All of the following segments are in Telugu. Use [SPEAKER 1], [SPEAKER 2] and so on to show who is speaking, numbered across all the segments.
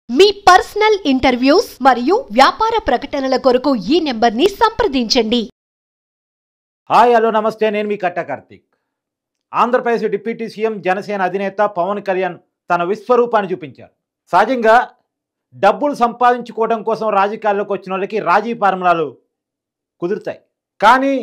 [SPEAKER 1] మీ పర్సనల్ ఇంటర్వ్యూస్ మరియు వ్యాపార ప్రకటనల కొరకు ఈ నెంబర్ని సంప్రదించండి.
[SPEAKER 2] హాయ్ హలో నమస్తే, నేను మీ కట్ట కార్తీక్. ఆంధ్రప్రదేశ్ డిప్యూటీ సీఎం జనసేన అధినేత పవన్ కళ్యాణ్ తన విశ్వరూపాన్ని చూపించారు. సహజంగా డబ్బులు సంపాదించుకోవడం కోసం రాజకీయాల్లోకి వచ్చిన వాళ్ళకి రాజీ ఫార్ములాలు కుదురుతాయి. కానీ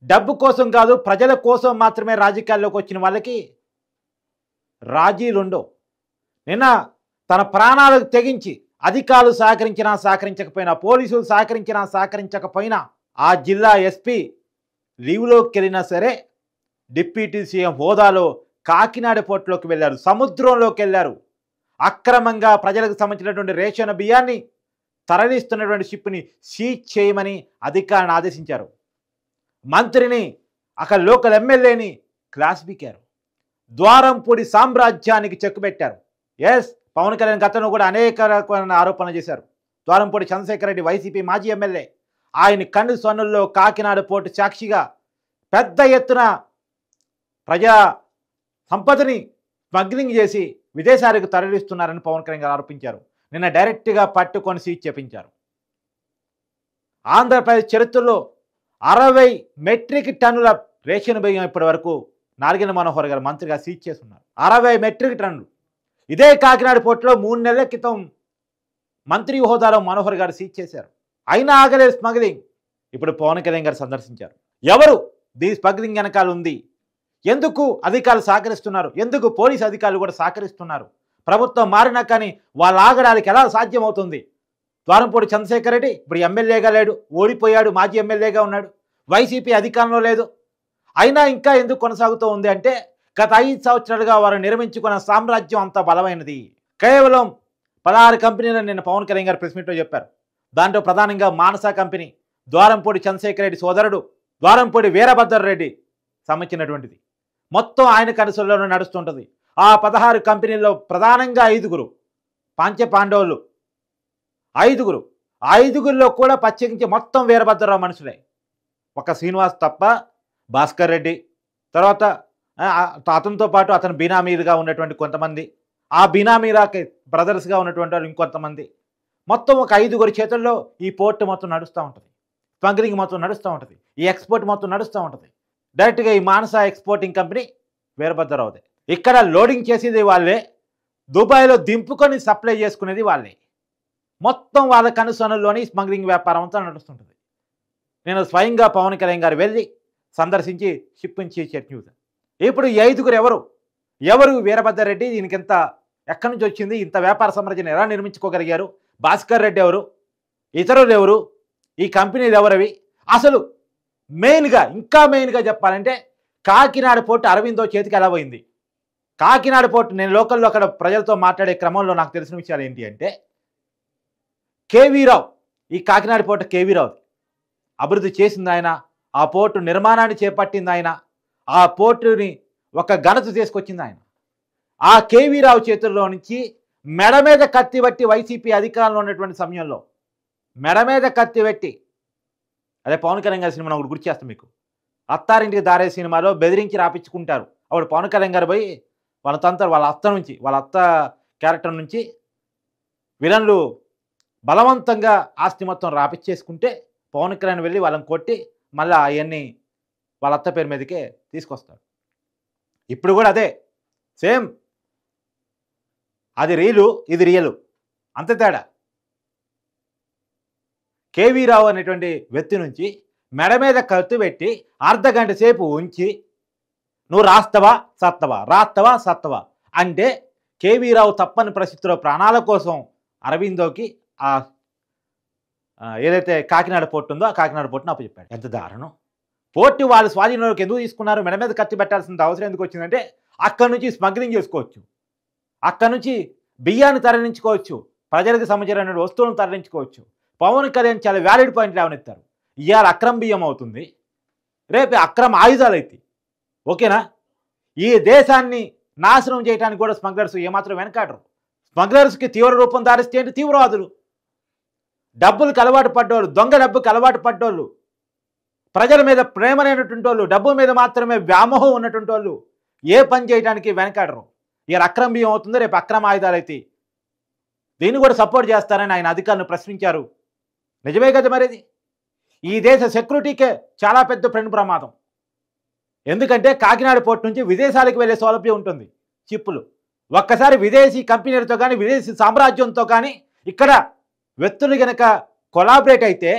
[SPEAKER 2] డబ్బు కోసం కాదు, ప్రజల కోసం మాత్రమే రాజకీయాల్లోకి వచ్చిన వాళ్ళకి రాజీలు ఉండవు. నిన్న తన ప్రాణాలకు తెగించి అధికారులు సహకరించినా సహకరించకపోయినా, పోలీసులు సహకరించినా సహకరించకపోయినా, ఆ జిల్లా ఎస్పీ లీవ్లోకి వెళ్ళినా సరే డిప్యూటీ సీఎం హోదాలో కాకినాడ పోర్టులోకి వెళ్ళారు, సముద్రంలోకి వెళ్ళారు. అక్రమంగా ప్రజలకు సంబంధించినటువంటి రేషన్ బియ్యాన్ని తరలిస్తున్నటువంటి షిప్ని సీజ్ చేయమని అధికారులను ఆదేశించారు. మంత్రిని, అక్కడ లోకల్ ఎమ్మెల్యేని క్లాస్ పీకారు. ద్వారంపూడి సామ్రాజ్యానికి చెక్ పెట్టారు. ఎస్, పవన్ కళ్యాణ్ గతంలో కూడా అనేక రకమైన ఆరోపణలు చేశారు. ద్వారంపూడి చంద్రశేఖర్ రెడ్డి వైసీపీ మాజీ ఎమ్మెల్యే, ఆయన కన్ను సొన్నుల్లో కాకినాడ పోర్టు సాక్షిగా పెద్ద ఎత్తున ప్రజా సంపదని స్మగ్లింగ్ చేసి విదేశాలకు తరలిస్తున్నారని పవన్ కళ్యాణ్ గారు ఆరోపించారు. నిన్న డైరెక్ట్గా పట్టుకొని సీజ్ చేపించారు. ఆంధ్రప్రదేశ్ చరిత్రలో 60 మెట్రిక్ టన్నుల రేషన్ బియ్యం ఇప్పటి వరకు నాగిన మనోహర్ గారు మంత్రిగా సీజ్ చేస్తున్నారు. 60 మెట్రిక్ టన్నులు. ఇదే కాకినాడ పోర్టులో 3 నెలల క్రితం మంత్రి హోదాలో మనోహర్ గారు సీజ్ చేశారు. అయినా ఆగలేదు స్మగ్లింగ్. ఇప్పుడు పవన్ కళ్యాణ్ గారు సందర్శించారు. ఎవరు దీని స్మగ్లింగ్ వెనకాల ఉంది? ఎందుకు అధికారులు సహకరిస్తున్నారు? ఎందుకు పోలీసు అధికారులు కూడా సహకరిస్తున్నారు? ప్రభుత్వం మారినా కానీ వాళ్ళు ఆగడానికి ఎలా సాధ్యమవుతుంది? ద్వారంపూడి చంద్రశేఖర్ రెడ్డి ఇప్పుడు ఎమ్మెల్యేగా లేడు, ఓడిపోయాడు, మాజీ ఎమ్మెల్యేగా ఉన్నాడు, వైసీపీ అధికారంలో లేదు. అయినా ఇంకా ఎందుకు కొనసాగుతూ ఉంది అంటే, గత 5 సంవత్సరాలుగా వారు నిర్మించుకున్న సామ్రాజ్యం అంత బలమైనది. కేవలం 16 కంపెనీలను నిన్న పవన్ కళ్యాణ్ గారు ప్రెస్ మీట్లో చెప్పారు. దాంట్లో ప్రధానంగా మానస కంపెనీ, ద్వారంపూడి చంద్రశేఖర్ రెడ్డి సోదరుడు ద్వారంపూడి వీరభద్రరెడ్డి సంబంధించినటువంటిది. మొత్తం ఆయన కనసల్లోనే నడుస్తుంటుంది. ఆ 16 కంపెనీల్లో ప్రధానంగా 5 పంచపాండవులు, 5గురిలో కూడా ప్రత్యేకించి మొత్తం వీరభద్రరావు మనుషులే. ఒక శ్రీనివాస్ తప్ప భాస్కర్ రెడ్డి, తర్వాత అతనితో పాటు అతను బినామీలుగా ఉన్నటువంటి కొంతమంది, ఆ బినామీలకి బ్రదర్స్గా ఉన్నటువంటి వాళ్ళు ఇంకొంతమంది, మొత్తం ఒక 5 చేతుల్లో ఈ పోర్టు మొత్తం నడుస్తూ ఉంటుంది. స్మగ్లింగ్ మొత్తం నడుస్తూ ఉంటుంది. ఈ ఎక్స్పోర్ట్ మొత్తం నడుస్తూ ఉంటుంది. డైరెక్ట్గా ఈ మానస ఎక్స్పోర్టింగ్ కంపెనీ వీరభద్రరావుదే. ఇక్కడ లోడింగ్ చేసేది వాళ్ళే, దుబాయ్లో దింపుకొని సప్లై చేసుకునేది వాళ్ళే. మొత్తం వాళ్ళ కనుసనుల్లోని స్మగ్లింగ్ వ్యాపారం అంతా నడుస్తుంటుంది. నేను స్వయంగా పవన్ కళ్యాణ్ గారు వెళ్ళి సందర్శించి షిప్పించి న్యూస్. ఇప్పుడు ఈ 5 ఎవరు వీరభద్రరెడ్డి? దీనికి ఎక్కడి నుంచి వచ్చింది? ఇంత వ్యాపార సామ్రాజ్యాన్ని ఎలా నిర్మించుకోగలిగారు? భాస్కర్ రెడ్డి ఎవరు? ఇతరులు ఎవరు? ఈ కంపెనీలు ఎవరవి? అసలు ఇంకా మెయిన్గా చెప్పాలంటే కాకినాడ పోర్టు అరవిందో చేతికి ఎలా పోయింది? కాకినాడ పోర్టు, నేను లోకల్లో అక్కడ ప్రజలతో మాట్లాడే క్రమంలో నాకు తెలిసిన విషయాలు ఏంటి అంటే, కేవీ రావు, ఈ కాకినాడ పోర్టు కేవీ రావు అభివృద్ధి చేసింది ఆయన, ఆ పోర్టు నిర్మాణాన్ని చేపట్టింది ఆయన, ఆ పోర్టుని ఒక ఘనత తీసుకొచ్చింది ఆయన. ఆ కేవీ రావు చేతుల్లో నుంచి మెడ మీద కత్తి పెట్టి వైసీపీ అధికారంలో ఉన్నటువంటి సమయంలో మెడ మీద కత్తి పెట్టి, అదే పవన్ కళ్యాణ్ గారి సినిమా ఒకటి గుర్తు చేస్తాను మీకు, అత్తారింటికి దారే సినిమాలో బెదిరించి రాపించుకుంటారు. అప్పుడు పవన్ కళ్యాణ్ గారు పోయి వాళ్ళ అత్త క్యారెక్టర్ నుంచి విలన్లు బలవంతంగా ఆస్తి మొత్తం రాపిచ్చేసుకుంటే పవన్ కళ్యాణ్ వెళ్ళి వాళ్ళని కొట్టి మళ్ళీ అవన్నీ వాళ్ళ అత్త పేరు మీదకే తీసుకొస్తాడు. ఇప్పుడు కూడా అదే సేమ్, అది రీలు, ఇది రియలు, అంత తేడా. కేవీ రావు అనేటువంటి వ్యక్తి నుంచి మెడ మీద కత్తి పెట్టి అర్ధగంట సేపు ఉంచి, నువ్వు రాస్తవా సత్తవా అంటే కేవీ రావు తప్పని పరిస్థితిలో ప్రాణాల కోసం అరవిందోకి ఏదైతే కాకినాడ పోర్టు ఉందో ఆ కాకినాడ పోర్టును అప్పచెప్పాడు. ఎంత దారుణం! పోర్టు వాళ్ళు స్వాధీనంలోకి ఎందుకు తీసుకున్నారు? మెడ మీద కత్తి పెట్టాల్సిన అవసరం ఎందుకు వచ్చిందంటే, అక్కడి నుంచి స్మగ్లింగ్ చేసుకోవచ్చు, అక్కడి నుంచి బియ్యాన్ని తరలించుకోవచ్చు, ప్రజలకు సంబంధించిన వస్తువులను తరలించుకోవచ్చు. పవన్ కళ్యాణ్ చాలా వ్యాలిడ్ పాయింట్లు లేవనెత్తారు. ఇవాళ అక్రమ బియ్యం అవుతుంది, రేపు అక్రమ ఆయుధాలు అవుతాయి. ఓకేనా? ఈ దేశాన్ని నాశనం చేయడానికి కూడా స్మగ్లర్స్ ఏమాత్రం వెనకాడరు. స్మగ్లర్స్కి తీవ్ర రూపం దారిస్తే ఏంటి? తీవ్రవాదులు, డబ్బులకు అలవాటు పడ్డోళ్ళు, దొంగ డబ్బుకి అలవాటు పడ్డోళ్ళు, ప్రజల మీద ప్రేమనేటువంటి వాళ్ళు, డబ్బు మీద మాత్రమే వ్యామోహం ఉన్నటువంటి వాళ్ళు ఏ పని చేయడానికి వెనకాడరు. ఇక అక్రమ బియ్యం అవుతుంది, రేపు అక్రమ ఆయుధాలు అవుతాయి. దీన్ని కూడా సపోర్ట్ చేస్తారని ఆయన అధికారులను ప్రశ్నించారు. నిజమే కదా మరిది. ఈ దేశ సెక్యూరిటీకే చాలా పెద్ద ప్రమాదం. ఎందుకంటే కాకినాడ పోర్ట్ నుంచి విదేశాలకు వెళ్ళే సౌలభ్యం ఉంటుంది. చిప్పులు ఒక్కసారి విదేశీ కంపెనీలతో కానీ విదేశీ సామ్రాజ్యంతో కానీ ఇక్కడ వ్యక్తులు కనుక కొలాబరేట్ అయితే,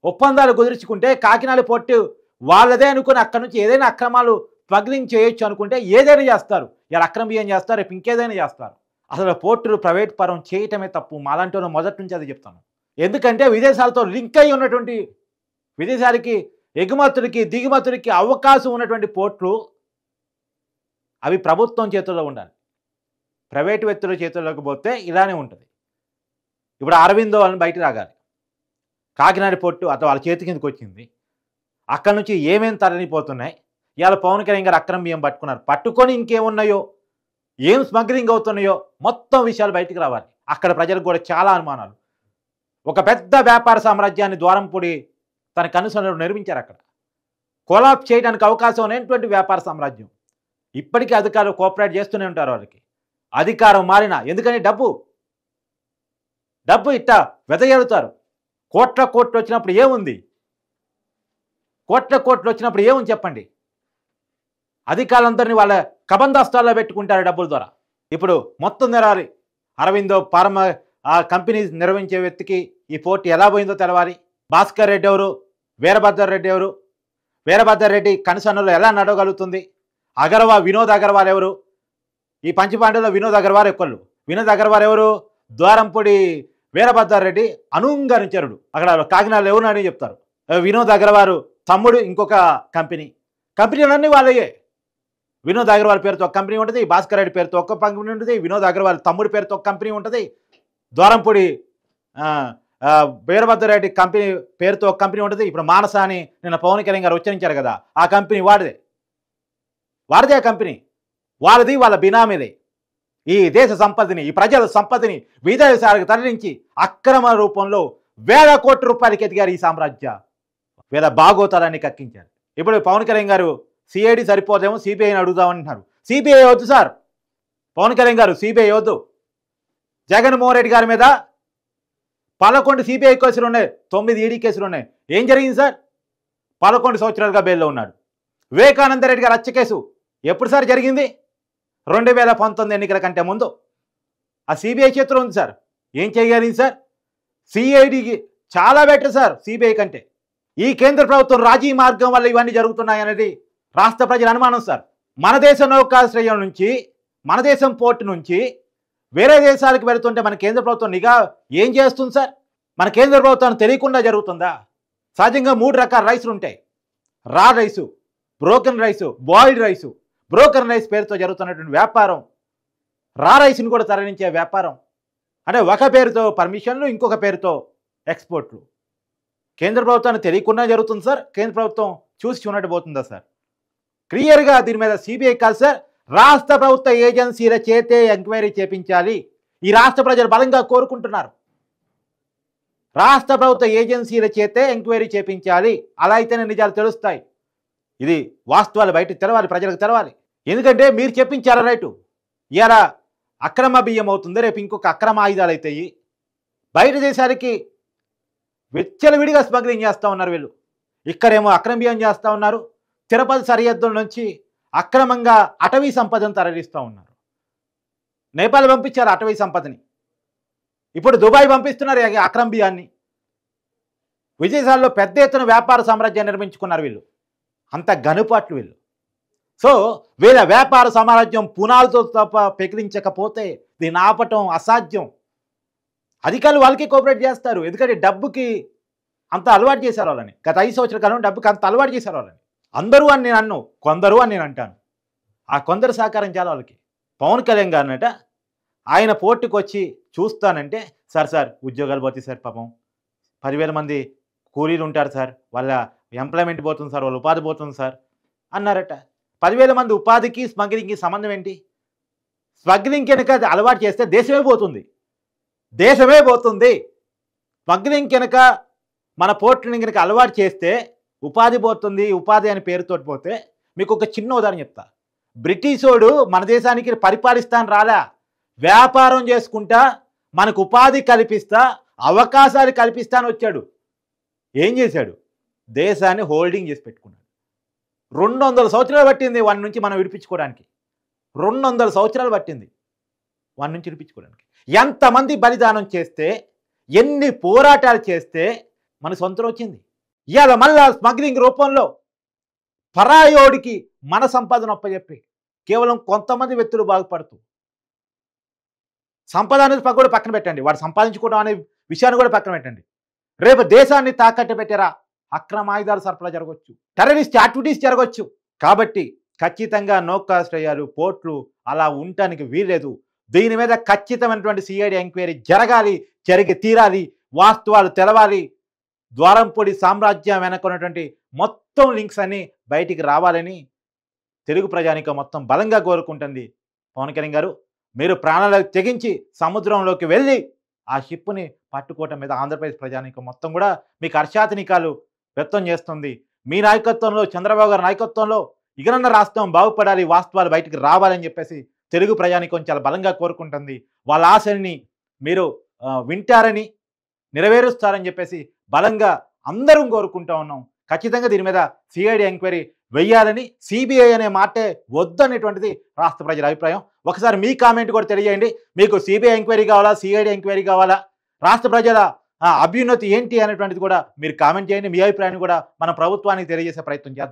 [SPEAKER 2] ఒప్పందాలు కుదుర్చుకుంటే కాకినాడ పోర్టు వాళ్ళదే అనుకుని అక్కడి నుంచి ఏదైనా అక్రమాలు స్మగ్లింగ్ చేయొచ్చు అనుకుంటే ఏదైనా చేస్తారు. ఇలా అక్రమ బియ్యం చేస్తారు, రేపు ఇంకేదైనా చేస్తారు. అసలు పోర్టులు ప్రైవేట్ పరం చేయటమే తప్పు. మాలాంటి మొదటి నుంచి అది చెప్తాను. ఎందుకంటే విదేశాలతో లింక్ అయి ఉన్నటువంటి, విదేశాలకి ఎగుమతులకి దిగుమతులకి అవకాశం ఉన్నటువంటి పోర్టులు అవి ప్రభుత్వం చేతుల్లో ఉండాలి. ప్రైవేటు వ్యక్తుల చేతుల్లోకి పోతే ఇలానే ఉంటుంది. ఇప్పుడు అరవిందో వాళ్ళని బయట రాగాలి. కాకినాడ పోర్టు అతను వాళ్ళ చేతి కిందకి వచ్చింది. అక్కడి నుంచి ఏమేమి తరలిపోతున్నాయి. ఇవాళ పవన్ కళ్యాణ్ గారు అక్రమ బియ్యం పట్టుకున్నారు. పట్టుకొని ఇంకేమున్నాయో, ఏం స్మగ్లింగ్ అవుతున్నాయో మొత్తం విషయాలు బయటకు రావాలి. అక్కడ ప్రజలకు కూడా చాలా అనుమానాలు. ఒక పెద్ద వ్యాపార సామ్రాజ్యాన్ని ద్వారంపూడి తన కనుసనలు నిర్మించారు. అక్కడ కొలాప్స్ చేయడానికి అవకాశం అనేటువంటి వ్యాపార సామ్రాజ్యం. ఇప్పటికీ అధికారులు కోఆపరేట్ చేస్తూనే ఉంటారు. వాళ్ళకి అధికారం మారినా, ఎందుకని డబ్బు ఇట్ట వెదజల్లుతారు. కోట్లు వచ్చినప్పుడు ఏముంది? కోట్లు వచ్చినప్పుడు ఏముంది చెప్పండి? అధికారులందరినీ వాళ్ళ కబందాస్తాల్లో పెట్టుకుంటారు డబ్బుల ద్వారా. ఇప్పుడు మొత్తం తెరవాలి. అరవిందో ఫార్మా ఆ కంపెనీ నిర్వహించే వ్యక్తికి ఈ పోర్టు ఎలా పోయిందో తెలవాలి. భాస్కర్ రెడ్డి ఎవరు, వీరభద్ర రెడ్డి ఎవరు, వీరభద్ర రెడ్డి కనుసన్నలో ఎలా నడవగలుగుతుంది? వినోద్ అగర్వాల్ ఎవరు? ఈ పంచపాండలో వినోద్ అగర్వాల్ ఒకళ్ళు. వినోద్ అగర్వాల్ ఎవరు? ద్వారంపూడి వీరభద్ర రెడ్డి అనుంగరించరుడు. అక్కడ కాకినాడలో ఎవరు అని చెప్తారు. వినోద్ అగర్వాల్ తమ్ముడు ఇంకొక కంపెనీలన్నీ వాళ్ళయే. వినోద్ అగర్వాల్ పేరుతో ఒక కంపెనీ ఉంటుంది, భాస్కర్ రెడ్డి పేరుతో ఒక కంపెనీ ఉంటుంది, వినోద్ అగర్వాల్ తమ్ముడి పేరుతో ఒక కంపెనీ ఉంటుంది, ద్వారంపూడి వీరభద్ర రెడ్డి కంపెనీ పేరుతో ఒక కంపెనీ ఉంటుంది. ఇప్పుడు మానస అని నిన్న పవన్ కళ్యాణ్ గారు ఉచ్చరించారు కదా, ఆ కంపెనీ వాడిదే ఆ కంపెనీ వాళ్ళది, వాళ్ళ బినామీదే. ఈ దేశ సంపదని, ఈ ప్రజల సంపదని విదేశాలకు తరలించి అక్రమ రూపంలో వేల కోట్ల రూపాయలకి ఎదిగారు ఈ సామ్రాజ్య. వేల భాగోతాలన్నీ కక్కించారు. ఇప్పుడు పవన్ కళ్యాణ్ గారు సిఐడి సరిపోదేమో సిబిఐని అడుగుదామంటున్నారు. సిబిఐ వద్దు సార్, పవన్ కళ్యాణ్ గారు సిబిఐ వద్దు. జగన్మోహన్ రెడ్డి గారి మీద 11 సిబిఐ కేసులు ఉన్నాయి, 9 ఈడీ కేసులు ఉన్నాయి. ఏం జరిగింది సార్? 11 సంవత్సరాలుగా బెయిల్లో ఉన్నాడు. వివేకానంద రెడ్డి గారు హత్య కేసు ఎప్పుడు సార్ జరిగింది? 2019 ఎన్నికల కంటే ముందు. ఆ సిబిఐ చేతిలో ఉంది సార్. ఏం చేయగలిగింది సార్? సిఐడికి చాలా బెటర్ సార్ సిబిఐ కంటే. ఈ కేంద్ర ప్రభుత్వం రాజీ మార్గం వల్ల ఇవన్నీ జరుగుతున్నాయనేది రాష్ట్ర ప్రజల అనుమానం సార్. మన దేశ నౌకాశ్రయం నుంచి, మన దేశం పోర్టు నుంచి వేరే దేశాలకు వెళుతుంటే మన కేంద్ర ప్రభుత్వం నిఘా ఏం చేస్తుంది సార్? మన కేంద్ర ప్రభుత్వానికి తెలియకుండా జరుగుతుందా? సహజంగా 3 రకాల రైసులు ఉంటాయి. రా rice, broken rice, boiled rice. Broken rice పేరుతో జరుగుతున్నటువంటి వ్యాపారం, రా రైస్ని కూడా తరలించే వ్యాపారం. అంటే ఒక పేరుతో పర్మిషన్లు, ఇంకొక పేరుతో ఎక్స్పోర్ట్లు. కేంద్ర ప్రభుత్వానికి తెలియకుండా జరుగుతుంది సార్. కేంద్ర ప్రభుత్వం చూసి చూనట్టు పోతుందా సార్? క్లియర్గా దీని మీద సిబిఐ కాదు సార్, రాష్ట్ర ప్రభుత్వ ఏజెన్సీల చేతే ఎంక్వైరీ చేపించాలి. ఈ రాష్ట్ర ప్రజలు బలంగా కోరుకుంటున్నారు. రాష్ట్ర ప్రభుత్వ ఏజెన్సీల చేతే ఎంక్వైరీ చేపించాలి. అలా అయితేనే నిజాలు తెలుస్తాయి. ఇది వాస్తవాలు బయటకు తెరవాలి, ప్రజలకు తెరవాలి. ఎందుకంటే మీరు చెప్పించారా రైటు. ఇలా అక్రమ బియ్యం అవుతుంది, రేపు ఇంకొక అక్రమ ఆయుధాలు అవుతాయి. బయట దేశాలకి విచ్చలవిడిగా స్మగ్లింగ్ చేస్తూ ఉన్నారు వీళ్ళు. ఇక్కడేమో అక్రమ బియ్యం చేస్తూ ఉన్నారు. తిరుపతి సరిహద్దుల నుంచి అక్రమంగా అటవీ సంపదను తరలిస్తూ ఉన్నారు. నేపాల్ పంపించారు అటవీ సంపదని. ఇప్పుడు దుబాయ్ పంపిస్తున్నారు అక్రమ బియ్యాన్ని. విదేశాల్లో పెద్ద ఎత్తున వ్యాపార సామ్రాజ్యాన్ని నిర్మించుకున్నారు వీళ్ళు. అంత గనుపాట్లు వీళ్ళు. సో వీళ్ళ వ్యాపార సామ్రాజ్యం పునాలతో తప్ప పెకిలించకపోతే దీన్ని ఆపటం అసాధ్యం. అధికారులు వాళ్ళకి కోఆపరేట్ చేస్తారు. ఎందుకంటే డబ్బుకి అంత అలవాటు చేశారు వాళ్ళని. గత 5 సంవత్సరాల కాలం డబ్బుకి అంత అలవాటు చేశారు వాళ్ళని. అందరూ అని నేను అన్ను, కొందరు అని నేను అంటాను. ఆ కొందరు సహకారం చాలా వాళ్ళకి. పవన్ కళ్యాణ్ గారినట ఆయన పోర్టుకు వచ్చి చూస్తానంటే, సార్ ఉద్యోగాలు పోతాయి సార్, పాపం 10,000 మంది కూలీలు ఉంటారు సార్, వాళ్ళ ఎంప్లాయ్మెంట్ పోతుంది సార్, వాళ్ళ ఉపాధి పోతుంది సార్ అన్నారట. 10,000 మంది ఉపాధికి స్మగ్లింగ్కి సంబంధం ఏంటి? స్మగ్లింగ్ కనుక అలవాటు చేస్తే దేశమే పోతుంది. స్మగ్లింగ్ కనుక మన పోర్టుని కనుక అలవాటు చేస్తే ఉపాధి పోతుంది. ఉపాధి అని పేరుతో పోతే మీకు ఒక చిన్న ఉదాహరణ చెప్తా. బ్రిటిషోడు మన దేశానికి పరిపాలిస్తాను రాలా, వ్యాపారం చేసుకుంటా మనకు ఉపాధి కల్పిస్తా, అవకాశాలు కల్పిస్తా అని వచ్చాడు. ఏం చేశాడు? దేశాన్ని హోల్డింగ్ చేసి పెట్టుకున్నాడు. 200 సంవత్సరాలు పట్టింది వాడి నుంచి మనం విడిపించుకోవడానికి. 200 సంవత్సరాలు పట్టింది వాడి నుంచి విడిపించుకోవడానికి. ఎంతమంది బలిదానం చేస్తే, ఎన్ని పోరాటాలు చేస్తే మన సొంతం వచ్చింది. ఇవాళ మళ్ళా స్మగ్లింగ్ రూపంలో పరాయోడికి మన సంపాదన అప్పచెప్పి కేవలం కొంతమంది వ్యక్తులు బాగుపడుతూ, సంపద అనేది కూడా పక్కన పెట్టండి, వాడు సంపాదించుకోవడం అనే విషయాన్ని కూడా పక్కన పెట్టండి. రేపు దేశాన్ని తాకట్టు పెట్టారా అక్రమ ఆయుధాల సరఫరా జరగవచ్చు, టెర్రరిస్ట్ యాక్టివిటీస్ జరగవచ్చు. కాబట్టి ఖచ్చితంగా నౌకాశ్రయాలు, పోర్ట్లు అలా ఉండటానికి వీల్లేదు. దీని మీద ఖచ్చితమైనటువంటి సిఐడి ఎంక్వైరీ జరగాలి, జరిగి తీరాలి, వాస్తవాలు తెలవాలి. ద్వారంపూడి సామ్రాజ్యం వెనకున్నటువంటి మొత్తం లింక్స్ అన్ని బయటికి రావాలని తెలుగు ప్రజానికం మొత్తం బలంగా కోరుకుంటుంది. పవన్ కళ్యాణ్ గారు, మీరు ప్రాణాలకు తెగించి సముద్రంలోకి వెళ్ళి ఆ షిప్ని పట్టుకోవటం మీద ఆంధ్రప్రదేశ్ ప్రజానికం మొత్తం కూడా మీకు హర్షాతినికాలు వ్యక్తం చేస్తుంది. మీ నాయకత్వంలో, చంద్రబాబు గారి నాయకత్వంలో ఇకనన్న రాష్ట్రం బాగుపడాలి, వాస్తవాలు బయటికి రావాలని చెప్పేసి తెలుగు ప్రజానికం చాలా బలంగా కోరుకుంటుంది. వాళ్ళ ఆశల్ని మీరు వింటారని, నెరవేరుస్తారని చెప్పేసి బలంగా అందరం కోరుకుంటూ ఉన్నాం. ఖచ్చితంగా దీని మీద సిఐడి ఎంక్వైరీ వెయ్యాలని, సిబిఐ అనే మాటే వద్దనేటువంటిది రాష్ట్ర ప్రజల అభిప్రాయం. ఒకసారి మీ కామెంట్ కూడా తెలియజేయండి. మీకు సిబిఐ ఎంక్వైరీ కావాలా, సిఐడి ఎంక్వైరీ కావాలా, రాష్ట్ర ప్రజల అభ్యున్నతి ఏంటి అనేటువంటిది కూడా మీరు కామెంట్ చేయండి. మీ అభిప్రాయాన్ని కూడా మన ప్రభుత్వానికి తెలియజేసే ప్రయత్నం చేద్దాం.